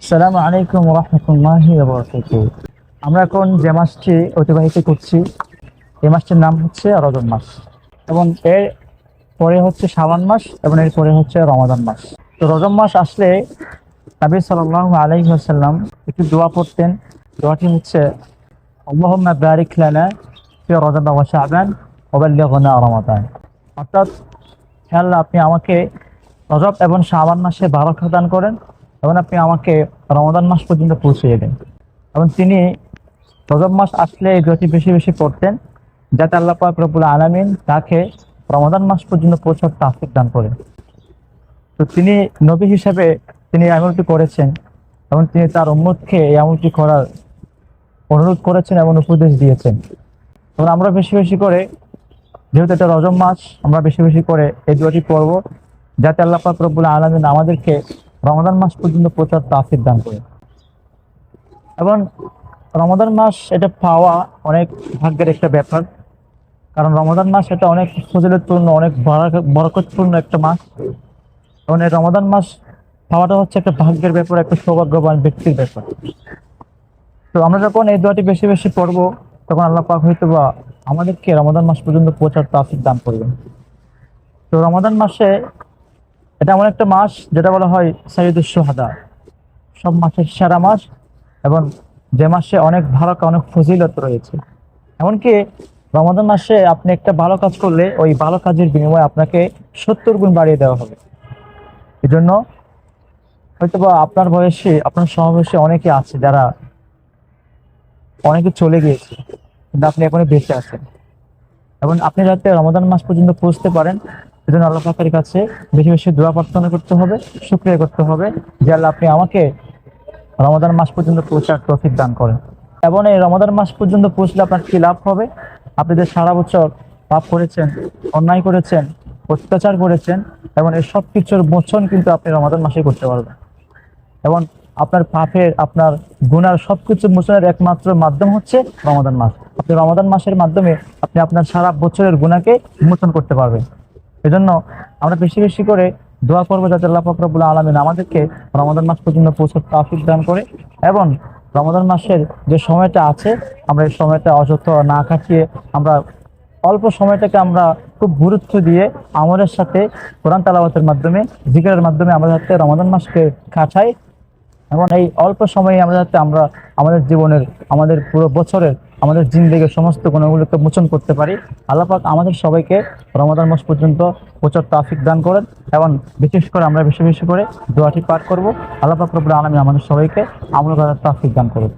আসসালামু আলাইকুম রহমতুল্লাহি ওয়া বারাকাতুহু। আমরা এখন যে মাসটি অতিবাহিত করছি এই মাসটির নাম হচ্ছে রজব মাস, এবং এর পরে হচ্ছে শাবান মাস, এবং এর পরে হচ্ছে রমাদান মাস। তো রজব মাস আসলে নবী সাল্লাল্লাহু আলাইহি ওয়াসাল্লাম একটি দোয়া পড়তেন। দোয়াটি হচ্ছে আল্লাহুম্মা বারিক লানা ফি রজব ওয়া শাবান ওয়া বাল্লিগনা রমাদান। অর্থাৎ, হে আল্লাহ, আপনি আমাকে রজব এবং শাবান মাসে বারাকা দান করেন এবং আপনি আমাকে রমাদান মাস পর্যন্ত পৌঁছিয়ে দেন। এবং তিনি রজব মাস আসলে এই দোয়াটি বেশি বেশি পড়তেন, যাতে আল্লাহ পাক রব্বুল আলামিন তাকে রমাদান মাস পর্যন্ত পৌঁছার তৌফিক দান করেন। তো তিনি নবী হিসেবে তিনি আমলটি করেছেন, এবং তিনি তার উম্মতকে এই আমলটি করার অনুরোধ করেছেন এবং উপদেশ দিয়েছেন। এবং আমরা বেশি বেশি করে, যেহেতু এটা রজব মাস, আমরা বেশি বেশি করে এই দোয়াটি পড়ব, যাতে আল্লাহ পাক রব্বুল আলামিন আমাদেরকে রমাদান মাস পর্যন্ত পৌঁছার তৌফিক দান করেন। এবং রমাদান মাস এটা পাওয়া অনেক ভাগ্যের একটা ব্যাপার, কারণ রমাদান মাস এটা অনেক ফজিলতপূর্ণ, অনেক বরকতপূর্ণ একটা মাস। এবং এই রমাদান মাস পাওয়াটা হচ্ছে একটা ভাগ্যের ব্যাপার, একটা সৌভাগ্যবান ব্যক্তির ব্যাপার। তো আমরা যখন এই দোয়াটি বেশি বেশি পড়বো, তখন আল্লাহ পাক হয়তো বা আমাদেরকে রমাদান মাস পর্যন্ত পৌঁছার তৌফিক দান করবেন। তো রমাদান মাসে এটা এমন একটা মাস যেটা বলা হয় সাইয়্যিদুশ শুহাদা, সব মাসের সেরা মাস, এবং যে মাসে অনেক ভালো অনেক ফজিলত রয়েছে। এমনকি রমাদান মাসে আপনি একটা ভালো কাজ করলে ওই ভালো কাজের বিনিময়ে আপনাকে 70 গুণ বাড়িয়ে দেওয়া হবে। এই জন্য হয়তোবা আপনার বয়সে, আপনার সমবয়সী অনেকে আছে যারা অনেকে চলে গিয়েছে, কিন্তু আপনি এখনো বেঁচে আছেন, এবং আপনি যাতে রমাদান মাস পর্যন্ত পৌঁছতে পারেন, সেজন্য আল্লাহ পাকের কাছে বেশি বেশি দোয়া প্রার্থনা করতে হবে, শুকরিয়া করতে হবে যে আল্লাহ, আপনি আমাকে রমাদান মাস পর্যন্ত পৌঁছার তৌফিক দান করেন। এবং এই রমাদান মাস পর্যন্ত পৌঁছলে আপনার কি লাভ হবে? আপনি যে সারা বছর পাপ করেছেন, অন্যায় করেছেন, অত্যাচার করেছেন, এবং এই সব কিছুর মোচন কিন্তু আপনি রমাদান মাসে করতে পারবেন। এবং আপনার পাপের, আপনার গুনার সবকিছু মোচনের একমাত্র মাধ্যম হচ্ছে রমাদান মাস। আপনি রমাদান মাসের মাধ্যমে আপনি আপনার সারা বছরের গুনাহকে মোচন করতে পারবেন। এজন্য আমরা বেশি বেশি করে দোয়া করবো যাতে আল্লাহ পাক রব্বুল আলামিন আমাদেরকে রমাদান মাস পর্যন্ত পৌঁছার তৌফিক দান করে, এবং রমাদান মাসের যে সময়টা আছে আমরা এই সময়টা অযথা না কাটিয়ে আমরা অল্প সময়টাকে আমরা খুব গুরুত্ব দিয়ে আমলের সাথে, কোরআন তেলাওয়াতের মাধ্যমে, জিকিরের মাধ্যমে আমরা যাতে রমাদান মাসকে কাটাই, এবং এই অল্প সময়ে আমরা যাতে আমরা আমাদের জীবনের, আমাদের পুরো বছরের, আমাদের জিন্দেগীর সমস্ত গুণগুলোকে মোচন করতে পারি। আল্লাহ পাক আমাদের সবাইকে রমাদান মাস পর্যন্ত প্রচুর তৌফিক দান করেন, এবং বিশেষ করে আমরা বেশি বেশি করে দোয়াটি পাঠ করব। আল্লাহ পাক রব্বুল আলামিন আমাদের সবাইকে আমল করার তৌফিক দান করুন।